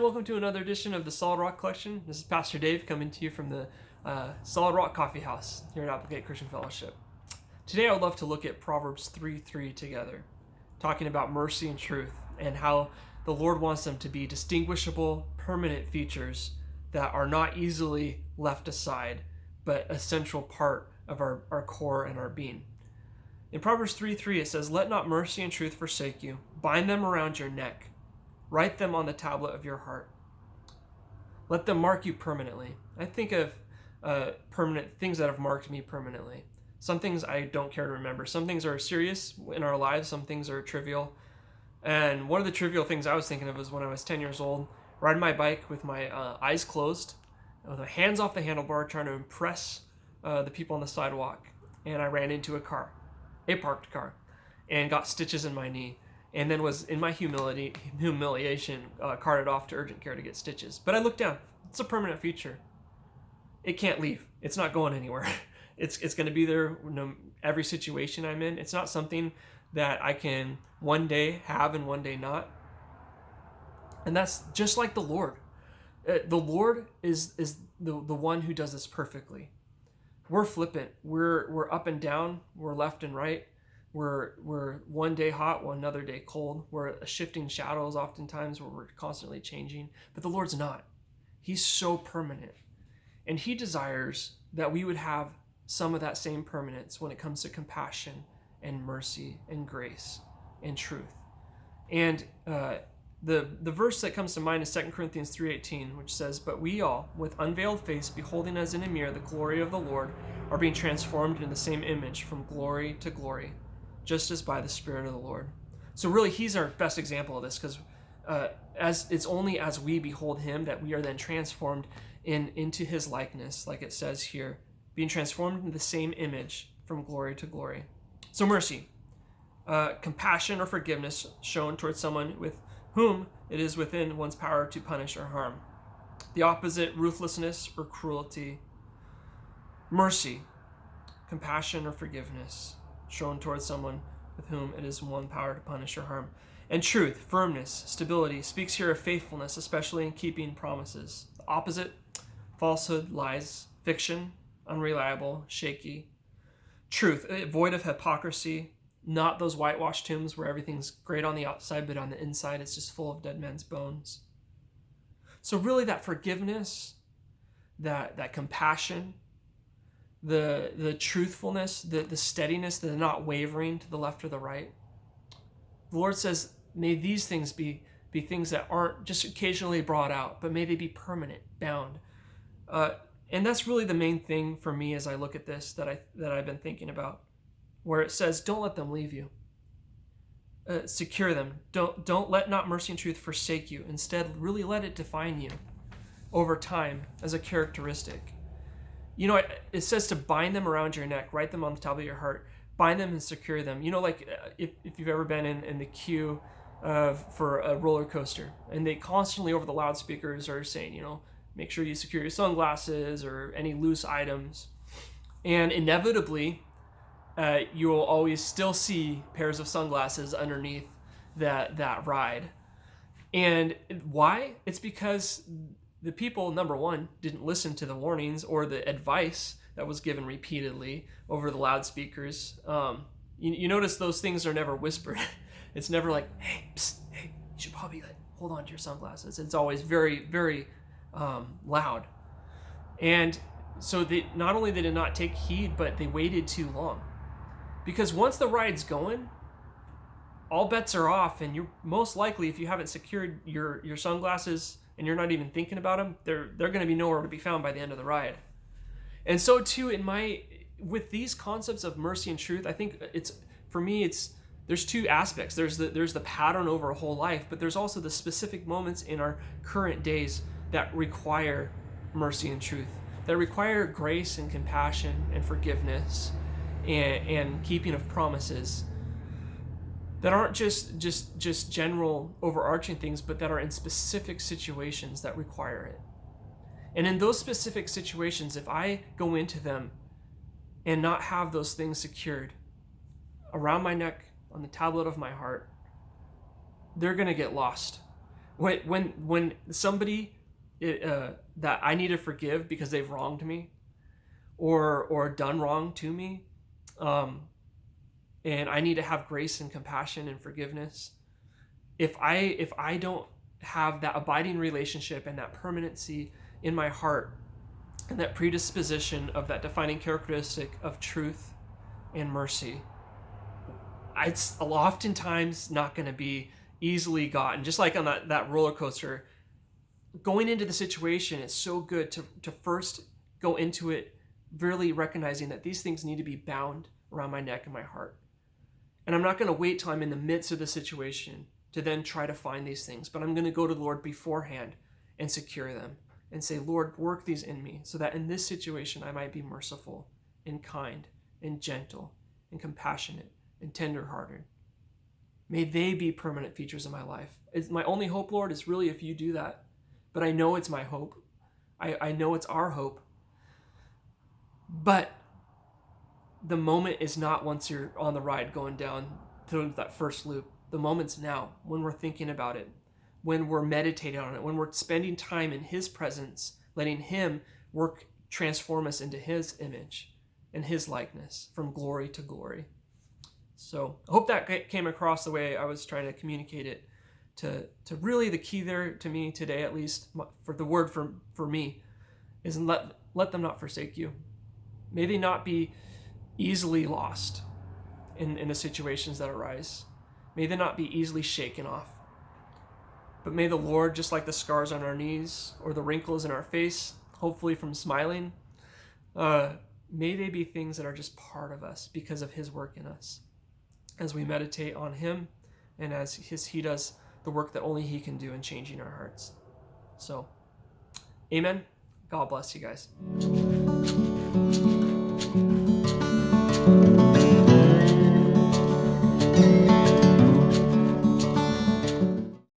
welcome to another edition of the Solid Rock Collection. This is Pastor Dave coming to you from the Solid Rock Coffee House here at Applegate Christian Fellowship. Today I would love to look at Proverbs 3:3 together, talking about mercy and truth and how the Lord wants them to be distinguishable, permanent features that are not easily left aside, but a central part of our core and our being. In Proverbs 3:3 it says, "Let not mercy and truth forsake you. Bind them around your neck. Write them on the tablet of your heart. Let them mark you permanently." I think of permanent things that have marked me permanently. Some things I don't care to remember. Some things are serious in our lives. Some things are trivial. And one of the trivial things I was thinking of was when I was 10 years old, riding my bike with my eyes closed, with my hands off the handlebar, trying to impress the people on the sidewalk. And I ran into a parked car, and got stitches in my knee. And then was, in my humiliation, carted off to urgent care to get stitches. But I looked down. It's a permanent feature. It can't leave. It's not going anywhere. It's going to be there every situation I'm in. It's not something that I can one day have and one day not. And that's just like the Lord. The Lord is the one who does this perfectly. We're flippant. We're up and down. We're left and right. We're one day hot, another day cold. We're shifting shadows oftentimes where we're constantly changing. But the Lord's not. He's so permanent. And He desires that we would have some of that same permanence when it comes to compassion and mercy and grace and truth. And the verse that comes to mind is 2 Corinthians 3:18, which says, "But we all, with unveiled face, beholding as in a mirror the glory of the Lord, are being transformed into the same image from glory to glory, just as by the Spirit of the Lord." So really, He's our best example of this, because as it's only as we behold Him that we are then transformed into His likeness, like it says here, being transformed into the same image from glory to glory. So mercy, compassion or forgiveness shown towards someone with whom it is within one's power to punish or harm. The opposite, ruthlessness or cruelty. Mercy, compassion or forgiveness shown towards someone with whom it is one's power to punish or harm. And truth, firmness, stability, speaks here of faithfulness, especially in keeping promises. The opposite, falsehood, lies, fiction, unreliable, shaky. Truth, void of hypocrisy, not those whitewashed tombs where everything's great on the outside, but on the inside it's just full of dead men's bones. So really that forgiveness, that compassion, the truthfulness, the steadiness, the not wavering to the left or the right. The Lord says, may these things be things that aren't just occasionally brought out, but may they be permanent, bound. And that's really the main thing for me as I look at this that I've been thinking about, where it says, don't let them leave you. Secure them. Don't let not mercy and truth forsake you. Instead, really let it define you over time as a characteristic. You know, it says to bind them around your neck, write them on the tablet of your heart, bind them and secure them. You know, like if you've ever been in the queue for a roller coaster, and they constantly over the loudspeakers are saying, you know, make sure you secure your sunglasses or any loose items. And inevitably, you will always still see pairs of sunglasses underneath that ride. And why? It's because the people, number one, didn't listen to the warnings or the advice that was given repeatedly over the loudspeakers. You notice those things are never whispered. It's never like, hey, psst, hey, you should probably hold on to your sunglasses. It's always very, very loud. And so not only they did not take heed, but they waited too long. Because once the ride's going, all bets are off, and you're most likely, if you haven't secured your sunglasses and you're not even thinking about them, they're going to be nowhere to be found by the end of the ride. And so too, with these concepts of mercy and truth, I think there's two aspects. There's the pattern over a whole life, but there's also the specific moments in our current days that require mercy and truth, that require grace and compassion and forgiveness and keeping of promises, that aren't just general overarching things, but that are in specific situations that require it. And in those specific situations, if I go into them and not have those things secured around my neck, on the tablet of my heart, they're going to get lost. When somebody that I need to forgive because they've wronged me or done wrong to me, and I need to have grace and compassion and forgiveness. If I don't have that abiding relationship and that permanency in my heart and that predisposition of that defining characteristic of truth and mercy, it's oftentimes not going to be easily gotten. Just like on that roller coaster, going into the situation, it's so good to first go into it really recognizing that these things need to be bound around my neck and my heart. And I'm not going to wait till I'm in the midst of the situation to then try to find these things, but I'm going to go to the Lord beforehand and secure them and say, Lord, work these in me so that in this situation I might be merciful and kind and gentle and compassionate and tenderhearted. May they be permanent features of my life. My only hope, Lord, is really if you do that. But I know it's my hope. I know it's our hope. But the moment is not once you're on the ride going down through that first loop. The moment's now, when we're thinking about it, when we're meditating on it, when we're spending time in his presence, letting him transform us into his image and his likeness from glory to glory. So I hope that came across the way I was trying to communicate it to really the key there to me today, at least for the word for me, is let them not forsake you. May they not be easily lost in the situations that arise. May they not be easily shaken off. But may the Lord, just like the scars on our knees or the wrinkles in our face, hopefully from smiling, may they be things that are just part of us because of his work in us. As we meditate on him and as he does the work that only he can do in changing our hearts. So, amen. God bless you guys.